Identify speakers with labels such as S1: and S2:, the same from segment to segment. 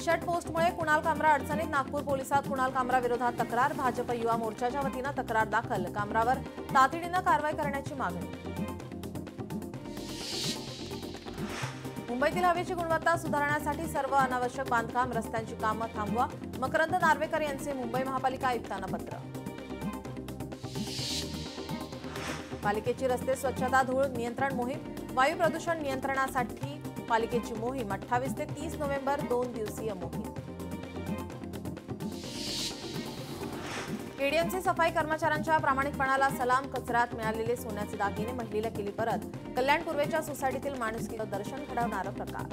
S1: T-shirt पोस्टमुळे Kunal कामरा अडचणीत, नागपूर पोलिसात कुणाल कामरा विरोधात तक्रार, भाजप युवा मोर्चाच्या वतीनं तक्रार दाखल, कामरावर तातडीनं कारवाई करण्याची मागणी. मुंबईतील हवेची गुणवत्ता सुधारण्यासाठी सर्व अनावश्यक बांधकाम रस्त्यांची कामं थांबवा, मकरंद नार्वेकर यांचे मुंबई महापालिका आयुक्तांना पत्र. पालिकेची रस्ते स्वच्छता धूळ नियंत्रण मोहीम, वायू प्रदूषण नियंत्रणासाठी पालिकेची मोहीम 28 ते 30 नोव्हेंबर 2 दिवसीय मोहीम. केडीएमसी सफाई कर्मचाऱ्यांच्या प्रामाणिकपणाला सलाम, कचऱ्यात मिळालेले सोन्याचे दागिने महिलेला केली परत, कल्याण पूर्वेच्या सोसायटीतील माणुसकीचं दर्शन घडवणारा प्रकार.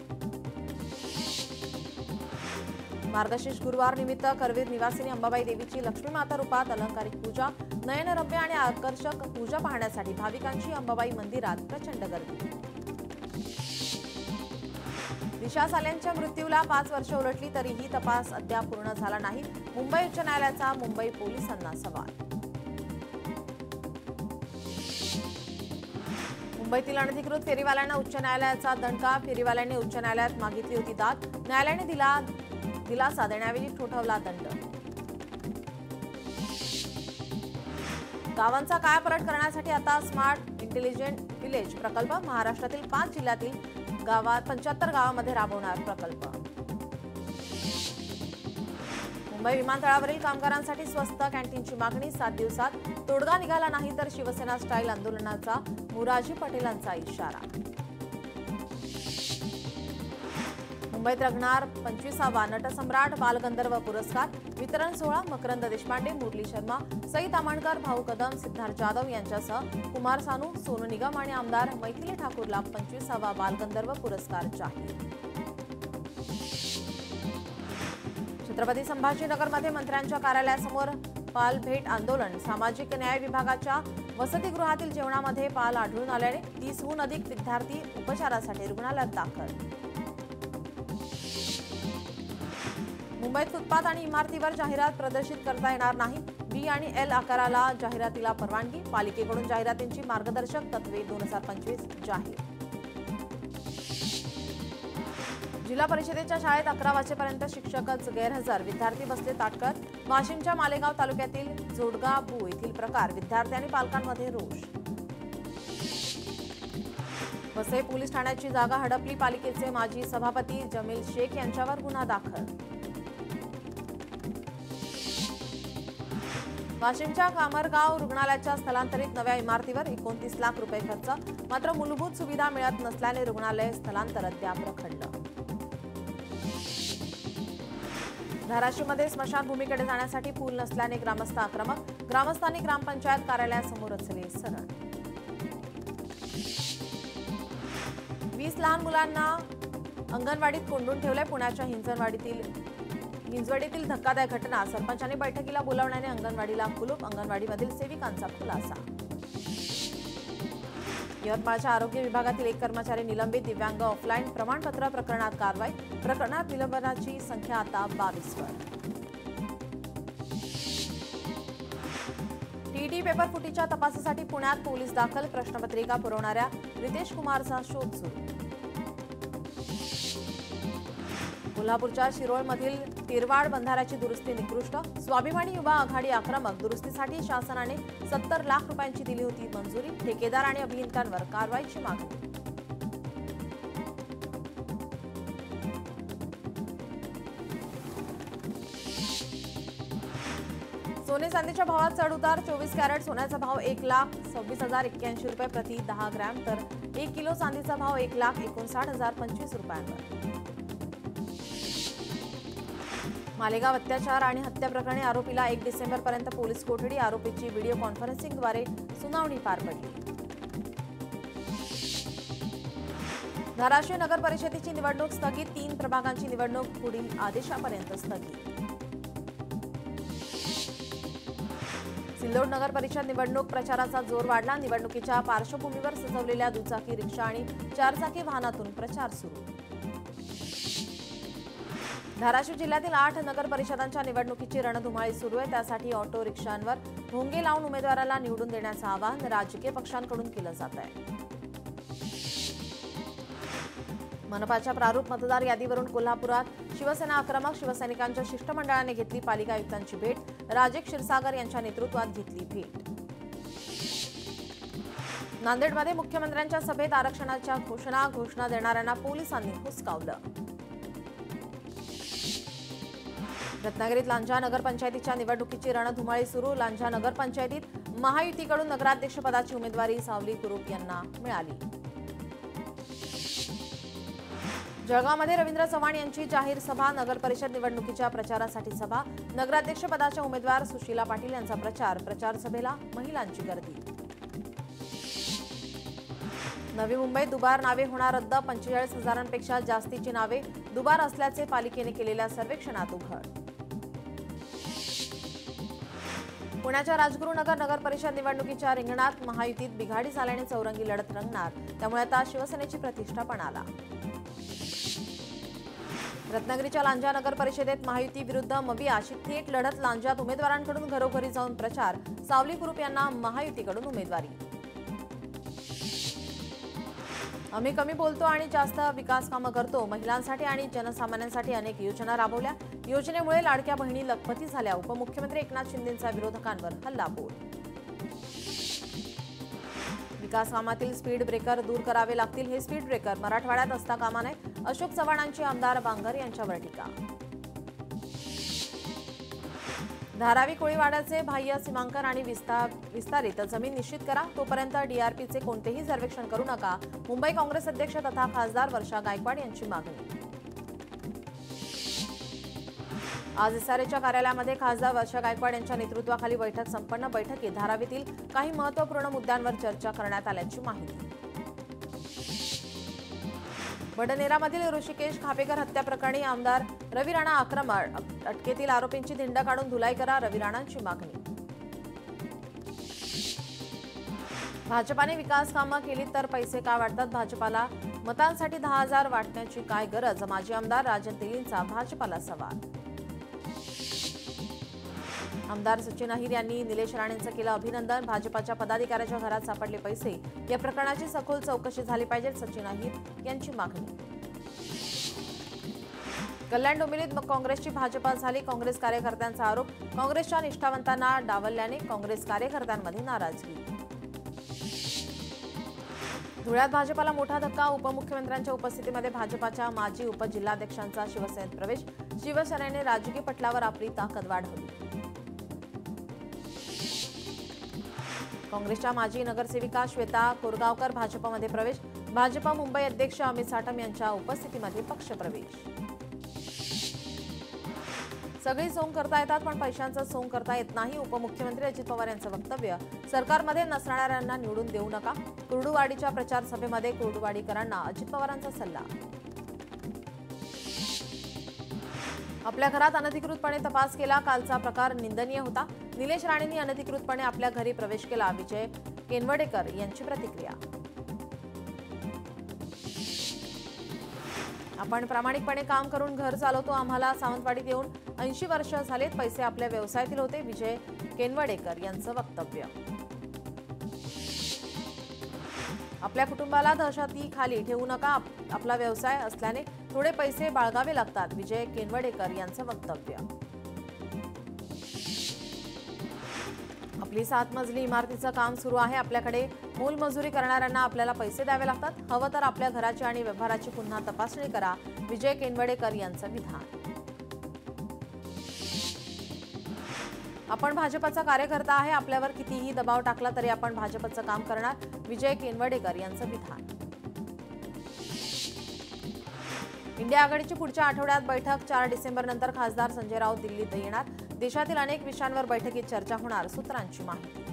S1: मार्गशीर्ष गुरुवार निमित्त करवीर निवासिनी अंबाबाई देवीची लक्ष्मी माता रूपात अलंकारिक पूजा, नयनरम्य आणि आकर्षक पूजा पाहण्यासाठी भाविकांची अंबाबाई मंदिरात प्रचंड गर्दी. दिशा सालेंच्या मृत्यूला 5 वर्षे उलटली तरीही तपास अद्याप पूर्ण झाला नाही, मुंबई उच्च न्यायालयाचा मुंबई पोलिसांना सवाल. मुंबईतील अनधिकृत फेरीवाल्यांना उच्च न्यायालयाचा दणका, फेरीवाल्यांनी उच्च न्यायालयात मागितली होती दाद, न्यायालयाने दिलासा देण्याऐवजी ठोठावला दंड. गावांचा कायापालट करण्यासाठी आता स्मार्ट इंटेलिजंट विलेज प्रकल्प, महाराष्ट्रातील 5 जिल्ह्यातील 75 गावांमध्ये राबवणार प्रकल्प. मुंबई विमानतळावरील कामगारांसाठी स्वस्त कॅन्टीनची मागणी, 7 दिवसात तोडगा निघाला नाही तर शिवसेना स्टाईल आंदोलनाचा मुराजी पटेलांचा इशारा. मुंबईत रंगणार 25वा नटसम्राट बालगंधर्व पुरस्कार, वितरण सोहळा मकरंद देशपांडे, मुरली शर्मा, सई तामणकर, भाऊ कदम, सिद्धार्थ जाधव यांच्यासह कुमार सानू, सोनू निगम आणि आमदार मैथिली ठाकूरला 25वा बालगंधर्व पुरस्कार जाहीर. छत्रपती संभाजीनगरमध्ये मंत्र्यांच्या कार्यालयासमोर पाल भेट आंदोलन, सामाजिक न्याय विभागाच्या वसतिगृहातील जेवणामध्ये पाल आढळून आल्याने 30हून अधिक विद्यार्थी उपचारासाठी रुग्णालयात दाखल. मुंबईत फुटपाथ आणि इमारतीवर जाहिरात प्रदर्शित करता येणार नाही, बी आणि एल आकाराला जाहिरातीला परवानगी, पालिकेकडून जाहिरातींची मार्गदर्शक तत्वे 2025 जाहीर. जिल्हा परिषदेच्या शाळेत 11 वाजेपर्यंत शिक्षकच गैरहजर, विद्यार्थी बसले ताटकळत, वाशिमच्या मालेगाव तालुक्यातील जोडगाबू येथील प्रकार, विद्यार्थी आणि पालकांमध्ये रोष. वसई पोलीस ठाण्याची जागा हडपली, पालिकेचे माजी सभापती जमील शेख यांच्यावर गुन्हा दाखल. वाशिमच्या कामरगाव रुग्णालयाच्या स्थलांतरित नव्या इमारतीवर 29 लाख रुपये खर्च, मात्र मूलभूत सुविधा मिळत नसल्याने रुग्णालय स्थलांतर अद्याप रखडलं. धाराशिवमध्ये स्मशानभूमीकडे जाण्यासाठी पूल नसल्याने ग्रामस्थ आक्रमक, ग्रामस्थांनी ग्रामपंचायत कार्यालयासमोर रचले सरण. 20 लहान मुलांना अंगणवाडीत कोंडून ठेवले, पुण्याच्या हिंजवडीतील धक्कादायक घटना, सरपंचांनी बैठकीला बोलावण्याने अंगणवाडीला कुलूप, अंगणवाडीमधील सेविकांचा खुलासा. यवतमाळच्या आरोग्य विभागातील 1 कर्मचारी निलंबित, दिव्यांग ऑफलाईन प्रमाणपत्र प्रकरणात कारवाई, प्रकरणात निलंबनाची संख्या आता 22वर. टीईटी पेपर फुटीच्या तपासासाठी पुण्यात पोलीस दाखल, प्रश्नपत्रिका पुरवणाऱ्या रितेश कुमारचा शोध सुरू. कोल्हापूरच्या शिरोळमधील तिरवाड बंधाऱ्याची दुरुस्ती निकृष्ट, स्वाभिमानी युवा आघाडी आक्रमक, दुरुस्तीसाठी शासनाने 70 लाख रुपयांची दिली होती मंजुरी, ठेकेदार आणि अभियंत्यांवर कारवाईची मागणी. सोने चांदीच्या भावात चढ उतार, 24 कॅरेट सोन्याचा भाव 1,26,081 रुपये प्रति 10 ग्रॅम, तर 1 किलो चांदीचा भाव 1,59,025 रुपयांवर. मालेगाव अत्याचार आणि हत्या प्रकरणी आरोपीला 1 डिसेंबरपर्यंत पोलीस कोठडी, आरोपीची व्हिडिओ कॉन्फरन्सिंगद्वारे सुनावणी पार पडली. धाराशिव नगर परिषदेची निवडणूक स्थगित, 3 प्रभागांची निवडणूक पुढील आदेशापर्यंत स्थगित. सिल्लोड नगर परिषद निवडणूक प्रचाराचा जोर वाढला, निवडणुकीच्या पार्श्वभूमीवर सजवलेल्या दुचाकी रिक्षा आणि 4चाकी वाहनातून प्रचार सुरू. धाराशिव जिल्ह्यातील 8 नगर परिषदांच्या निवडणुकीची रणधुमाळी सुरू आहे, त्यासाठी ऑटो रिक्षांवर भोंगे लावून उमेदवाराला निवडून देण्याचं आवाहन राजकीय पक्षांकडून केलं जात आहे. मनपाच्या प्रारूप मतदार यादीवरून कोल्हापुरात शिवसेना आक्रमक. शिवसैनिकांच्या शिष्टमंडळाने घेतली पालिका आयुक्तांची भेट. राजेश क्षीरसागर यांच्या नेतृत्वात घेतली भेट. नांदेडमध्ये मुख्यमंत्र्यांच्या सभेत आरक्षणाच्या घोषणा देणाऱ्यांना पोलिसांनी हुसकावलं. रत्नागिरीत लांजा नगरपंचायतीच्या निवडणुकीची रणधुमाळी सुरू. लांजा नगरपंचायतीत महायुतीकडून नगराध्यक्षपदाची उमेदवारी सावली कुरूप यांना मिळाली. जळगावमध्ये रवींद्र चव्हाण यांची जाहीर सभा. नगरपरिषद निवडणुकीच्या प्रचारासाठी सभा. नगराध्यक्षपदाच्या उमेदवार सुशीला पाटील यांचा प्रचार सभेला महिलांची गर्दी. नवी मुंबईत दुबार नावे होणार रद्द. 45,000पेक्षा जास्तीची नावे दुबार असल्याचे पालिकेने केलेल्या सर्वेक्षणात उघड. पुण्याच्या राजगुरुनगर नगरपरिषद निवडणुकीच्या रिंगणात महायुतीत बिघाडी झाल्याने चौरंगी लढत रंगणार. त्यामुळे आता शिवसेनेची प्रतिष्ठा पणाला. रत्नागिरीच्या लांजा नगर परिषदेत महायुती विरुद्ध मबी अशी थेट लढत. लांजात उमेदवारांकडून घरोघरी जाऊन प्रचार. सावली कुरूप यांना महायुतीकडून उमेदवारी. आम्ही कमी बोलतो आणि जास्त विकास कामं करतो. महिलांसाठी आणि जनसामान्यांसाठी अनेक योजना राबवल्या. योजनेमुळे लाडक्या बहिणी लखपती झाल्या. उपमुख्यमंत्री एकनाथ शिंदेंचा विरोधकांवर हल्लाबोल. विकास कामातील स्पीड ब्रेकर दूर करावे लागतील. हे स्पीड ब्रेकर मराठवाड्यात असता कामा नये. अशोक चव्हाणांची आमदार बांगर यांच्यावर टीका. धारावी कोळीवाड्याचे बाह्य सीमांकन आणि विस्तारित जमीन निश्चित करा. तोपर्यंत डीआरपीचे कोणतेही सर्वेक्षण करू नका. मुंबई काँग्रेस अध्यक्ष तथा खासदार वर्षा गायकवाड यांची मागणी. आज एसआरएच्या कार्यालयामध्ये खासदार वर्षा गायकवाड यांच्या नेतृत्वाखाली बैठक संपन्न. बैठकीत धारावीतील काही महत्त्वपूर्ण मुद्द्यांवर चर्चा करण्यात आल्याची माहिती. वडनेरामधील ऋषिकेश खापेकर हत्या प्रकरणी आमदार रवी राणा आक्रमक. अटकेतील आरोपींची धिंड काढून धुलाई करा. रवी राणांची मागणी. भाजपाने विकास कामं केली तर पैसे का वाटतात? भाजपाला मतांसाठी 10,000 वाटण्याची काय गरज? माजी आमदार राजन तेलींचा भाजपाला सवाल. आमदार सचिन अहिर यांनी निलेश राणेंचं केलं अभिनंदन. भाजपाच्या पदाधिकाऱ्याच्या घरात सापडले पैसे. या प्रकरणाची सखोल चौकशी झाली पाहिजे. सचिन अहिर यांची मागणी. कल्याण डोंबिवलीत काँग्रेसची भाजपा झाली. काँग्रेस कार्यकर्त्यांचा आरोप. काँग्रेसच्या निष्ठावंतांना डावलल्याने काँग्रेस कार्यकर्त्यांमध्ये नाराजगी. धुळ्यात भाजपाला मोठा धक्का. उपमुख्यमंत्र्यांच्या उपस्थितीमध्ये भाजपाच्या माजी उपजिल्हाध्यक्षांचा शिवसेनेत प्रवेश. शिवसेनेने राजकीय पटलावर आपली ताकद वाढवली. काँग्रेसच्या माजी नगरसेविका श्वेता कोरगावकर भाजपमध्ये प्रवेश. भाजपा मुंबई अध्यक्ष अमित साटम यांच्या उपस्थितीमध्ये पक्षप्रवेश. सगळी सोंग करता येतात पण पैशांचं सोंग करता येत नाही. उपमुख्यमंत्री अजित पवार यांचं वक्तव्य. सरकारमध्ये नसणाऱ्यांना निवडून देऊ नका. कुर्डुवाडीच्या प्रचार सभेमध्ये कुर्डुवाडीकरांना अजित पवारांचा सल्ला. आपल्या घरात अनधिकृतपणे तपास केला. कालचा प्रकार निंदनीय होता. निलेश राणेंनी अनधिकृतपणे आपल्या घरी प्रवेश केला. विजय केनवडेकर यांची प्रतिक्रिया. आपण प्रामाणिकपणे काम करून घर चालवतो. आम्हाला सावंतवाडीत येऊन 80 वर्ष झालेत. पैसे आपल्या व्यवसायातील होते. विजय केनवडेकर यांचं वक्तव्य. आपल्या कुटुंबाला दहशतीखाली ठेवू नका. आपला व्यवसाय असल्याने थोडे पैसे बाळगावे लागतात. विजय केनवडेकर यांचं वक्तव्य. आपली 7 मजली इमारतीचं काम सुरू आहे. आपल्याकडे मोलमजुरी करणाऱ्यांना आपल्याला पैसे द्यावे लागतात. हवं तर आपल्या घराची आणि व्यवहाराची पुन्हा तपासणी करा. विजय केनवडेकर यांचं विधान. आपण भाजपचा कार्यकर्ता आहे. आपल्यावर कितीही दबाव टाकला तरी आपण भाजपचं काम करणार. विजय केनवडेकर यांचं विधान. इंडिया आघाडीची पुढच्या आठवड्यात बैठक. 4 डिसेंबरनंतर खासदार संजय राऊत दिल्लीत येणार. देशातील अनेक विषयांवर बैठकीत चर्चा होणार. सूत्रांची माहिती.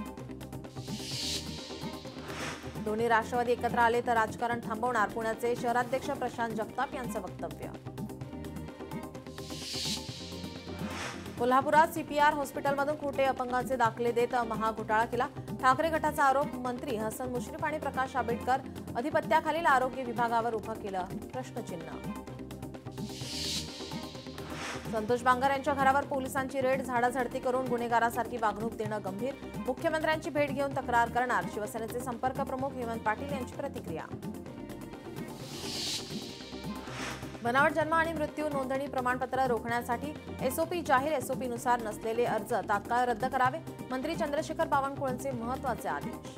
S1: दोन्ही राष्ट्रवादी एकत्र आले तर राजकारण थांबवणार. पुण्याचे शहराध्यक्ष प्रशांत जगताप यांचं वक्तव्य. कोल्हापुरात सीपीआर हॉस्पिटलमधून खोटे अपंगांचे दाखले देत महाघोटाळा केला. ठाकरे गटाचा आरोप. मंत्री हसन मुश्रीफ आणि प्रकाश आंबेडकर अधिपत्याखालील आरोग्य विभागावर उभं केलं प्रश्नचिन्ह. संतोष बांगर यांच्या घरावर पोलिसांची रेड. झाडाझडती करून गुन्हेगारासारखी वागणूक देणं गंभीर. मुख्यमंत्र्यांची भेट घेऊन तक्रार करणार. शिवसेनेचे संपर्क प्रमुख हेमंत पाटील यांची प्रतिक्रिया. बनावट जन्म आणि मृत्यू नोंदणी प्रमाणपत्र रोखण्यासाठी एसओपी जाहीर एसओपीनुसार नसलेले अर्ज तात्काळ रद्द करावे. मंत्री चंद्रशेखर बावनकुळेंचे महत्त्वाचे आदेश.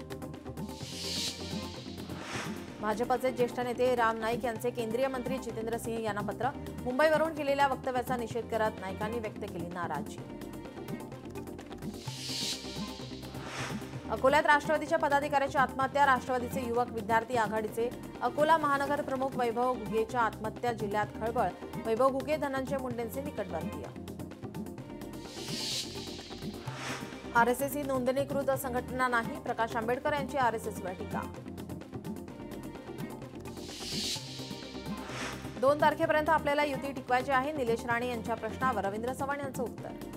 S1: भाजपचे ज्येष्ठ नेते राम नाईक यांचे केंद्रीय मंत्री जितेंद्र सिंह यांना पत्र. मुंबईवरून केलेल्या वक्तव्याचा निषेध करत नाईकांनी व्यक्त केली नाराजी. अकोल्यात राष्ट्रवादीच्या पदाधिकाऱ्याची आत्महत्या. राष्ट्रवादीचे युवक विद्यार्थी आघाडीचे अकोला महानगर प्रमुख वैभव घुगेच्या आत्महत्या. जिल्ह्यात खळबळ. वैभव घुगे धनंजय मुंडेंचे निकटवर्तीय. आरएसएस ही नोंदणीकृत संघटना नाही. प्रकाश आंबेडकर यांची आरएसएसवर टीका. 2 तारखेपर्यंत आपल्याला युती टिकवायची आहे. निलेश राणे यांच्या प्रश्नावर रवींद्र चव्हाण यांचं उत्तर.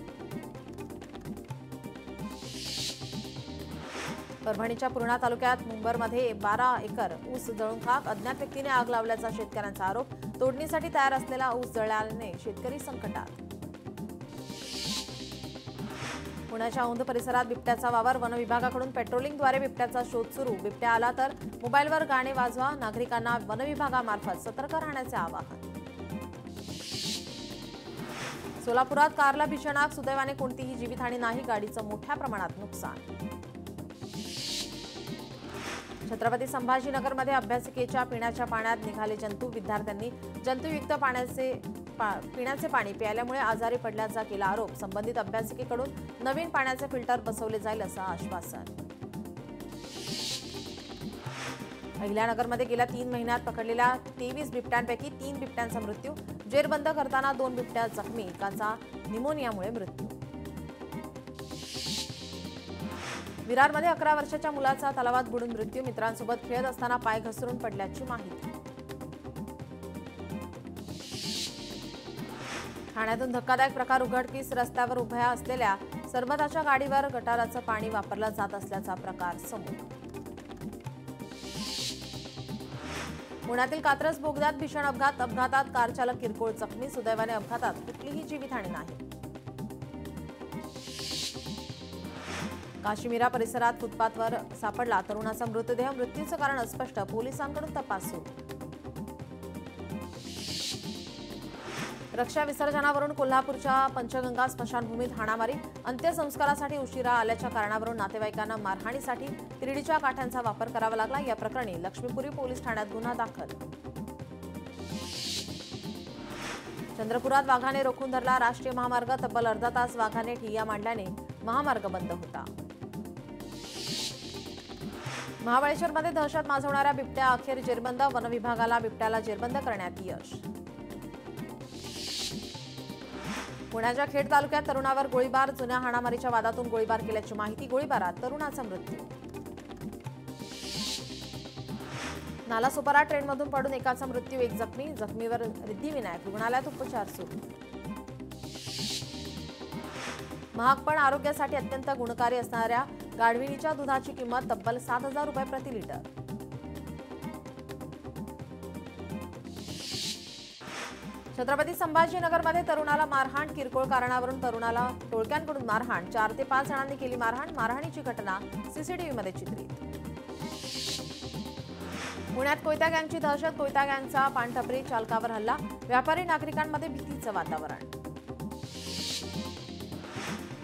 S1: परभणीच्या पूर्णा तालुक्यात मुंबरमध्ये 12 एकर ऊस जळून खाक. अज्ञात व्यक्तीने आग लावल्याचा शेतकऱ्यांचा आरोप. तोडणीसाठी तयार असलेला ऊस जळाल्याने शेतकरी संकटात. पुण्याच्या औंध परिसरात बिबट्याचा वावर. वन विभागाकडून पेट्रोलिंगद्वारे बिबट्याचा शोध सुरू. बिबट्या आला तर मोबाईलवर गाणे वाजवा. नागरिकांना वन विभागामार्फत सतर्क राहण्याचे आवाहन. सोलापुरात कारला भीषण आग. सुदैवाने कोणतीही जीवितहानी नाही. गाडीचं मोठ्या प्रमाणात नुकसान. छत्रपती संभाजीनगरमध्ये अभ्यासिकेच्या पिण्याच्या पाण्यात निघाले जंतू. विद्यार्थ्यांनी जंतुयुक्त पिण्याचे पाणी प्यायल्यामुळे आजारी पडल्याचा केला आरोप. संबंधित अभ्यासिकेकडून नवीन पाण्याचे फिल्टर बसवले जाईल असं आश्वासन. अहिल्यानगरमध्ये गेल्या 3 महिन्यात पकडलेल्या 23 बिबट्यांपैकी 3 बिबट्यांचा मृत्यू. जेरबंद करताना 2 बिबट्या जखमी. एकाचा निमोनियामुळे मृत्यू. विरारमध्ये 11 वर्षाच्या मुलाचा तलावात बुडून मृत्यू. मित्रांसोबत खेळत असताना पाय घसरून पडल्याची माहिती. ठाण्यातून धक्कादायक प्रकार उघडकीस. रस्त्यावर उभ्या असलेल्या सरबताच्या गाडीवर गटाराचं पाणी वापरलं जात असल्याचा प्रकार समोर. पुण्यातील कात्रज बोगद्यात भीषण अपघात. अपघातात कार चालक किरकोळ जखमी. सुदैवाने अपघातात कुठलीही जीवितहानी नाही. काश्मीरा परिसरात फुटपाथवर सापडला तरुणाचा मृतदेह. मृत्यूचं कारण अस्पष्ट. पोलिसांकडून तपास सुरू. रक्षा विसर्जनावरून कोल्हापूरच्या पंचगंगा स्मशानभूमीत हाणामारी. अंत्यसंस्कारासाठी उशिरा आल्याच्या कारणावरून नातेवाईकांना मारहाणीसाठी तिरडीच्या काठ्यांचा वापर करावा लागला. या प्रकरणी लक्ष्मीपुरी पोलीस ठाण्यात गुन्हा दाखल. चंद्रपुरात वाघाने रोखून धरला राष्ट्रीय महामार्ग. तब्बल अर्धा तास वाघाने ठिय्या मांडल्याने महामार्ग बंद होता. महाबळेश्वरमध्ये दहशत माजवणाऱ्या बिबट्या अखेर जेरबंद. वन विभागाला बिबट्याला जेरबंद करण्यात यश. पुण्याच्या खेड तालुक्यात तरुणावर गोळीबार. जुन्या हाणामारीच्या वादातून गोळीबार केल्याची माहिती. गोळीबारात तरुणाचा मृत्यू. नालासोपारा ट्रेनमधून पडून एकाचा मृत्यू. 1 जखमी. जखमीवर रिद्धिविनायक रुग्णालयात उपचार सुरू. महाग पण आरोग्यासाठी अत्यंत गुणकारी असणाऱ्या गाढविणीच्या दुधाची किंमत तब्बल 7,000 रुपये प्रति लिटर. छत्रपती संभाजीनगरमध्ये तरुणाला मारहाण. किरकोळ कारणावरून तरुणाला टोळक्यांकडून मारहाण. 4 ते 5 जणांनी केली मारहाण. मारहाणीची घटना सीसीटीव्हीमध्ये चित्रित. पुण्यात कोयता गँगची दहशत. कोयता गँगचा पानटपरी चालकावर हल्ला. व्यापारी नागरिकांमध्ये भीतीचं वातावरण.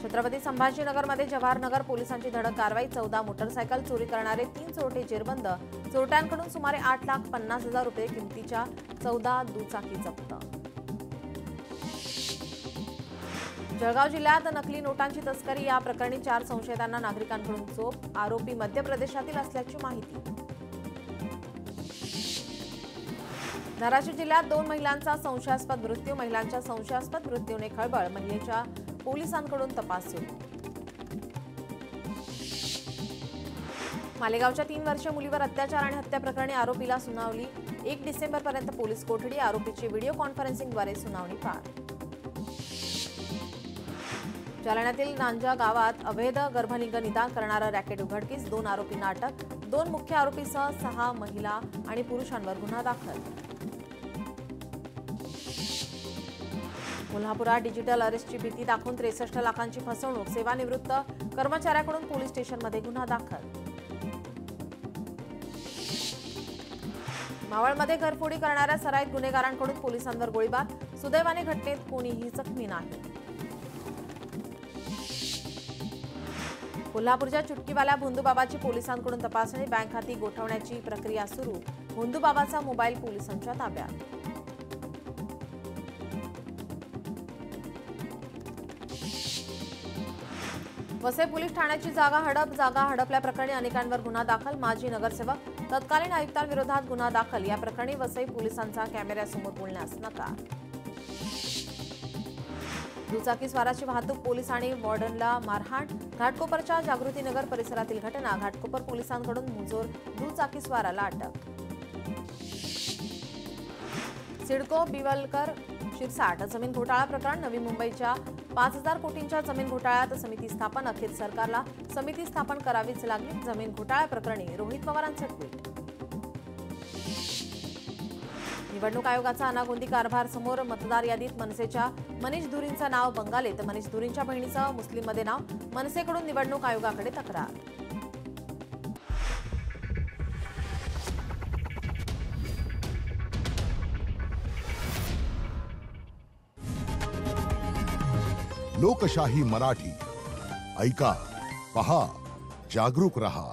S1: छत्रपती संभाजीनगरमध्ये जवाहरनगर पोलिसांची धडक कारवाई. 14 मोटरसायकल चोरी करणारे 3 चोरटे जेरबंद. चोरट्यांकडून सुमारे 8,50,000 रुपये किमतीच्या 14 दुचाकी जप्त. जळगाव जिल्ह्यात नकली नोटांची तस्करी. या प्रकरणी 4 संशयितांना नागरिकांकडून चोप. आरोपी मध्य प्रदेशातील असल्याची माहिती. धाराशिव जिल्ह्यात 2 महिलांचा संशयास्पद मृत्यू. महिलांच्या संशयास्पद मृत्यूने खळबळ. महिलेच्या पोलिसांकडून तपास सुरू. मालेगावच्या 3 वर्षीय मुलीवर अत्याचार आणि हत्या प्रकरणी आरोपीला सुनावणी. 1 डिसेंबरपर्यंत पोलीस कोठडी. आरोपीची व्हिडिओ कॉन्फरन्सिंगद्वारे सुनावणी पार. जालन्यातील नांजा गावात अवैध गर्भलिंग निदान करणारं रॅकेट उघडकीस. 2 आरोपींना अटक. 2 मुख्य आरोपीसह 6 महिला आणि पुरुषांवर गुन्हा दाखल. कोल्हापुरात डिजिटल अरेस्टची भीती दाखवून 63 लाखांची फसवणूक. सेवानिवृत्त कर्मचाऱ्याकडून पोलीस स्टेशनमध्ये गुन्हा दाखल. मावळमध्ये घरफोडी करणाऱ्या सराईत गुन्हेगारांकडून पोलिसांवर गोळीबार, सुदैवाने घटनेत कोणीही जखमी नाही. कोल्हापूरच्या चुटकीवाल्या भोंदूबाबाची पोलिसांकडून तपासणी, बँक खाती गोठवण्याची प्रक्रिया सुरू. भोंदूबाबाचा मोबाईल पोलिसांच्या ताब्यात. वसई पोलीस ठाण्याची जागा हडपल्याप्रकरणी अनेकांवर गुन्हा दाखल. माजी नगरसेवक तत्कालीन आयुक्तांविरोधात गुन्हा दाखल. या प्रकरणी वसई पोलिसांचा कॅमेऱ्यासमोर बोलण्यास नकार. दुचाकी स्वाराची वाहतूक, पोलीस आणि वॉर्डनला मारहाण. घाटकोपरच्या जागृतीनगर परिसरातील घटना. घाटकोपर पोलिसांकडून मुजोर दुचाकी स्वाराला अटक. सिडको बिवलकर शिरसाट जमीन घोटाळा प्रकरण. नवी मुंबईच्या 5,000 कोटींच्या जमीन घोटाळ्यात समिती स्थापन. अखेर सरकारला समिती स्थापन करावीच लागली. जमीन घोटाळ्या प्रकरणी रोहित पवारांचं ट्विट. निवडणूक आयोगाचा अनागोंदी कारभार समोर. मतदार यादीत मनसेच्या मनीष धुरींचं नाव बंगालीत. मनीष धुरींच्या बहिणीचं मुस्लिममध्ये नाव. मनसेकडून निवडणूक आयोगाकडे तक्रार.
S2: लोकशाही मराठी ऐका, पहा, जागरूक रहा.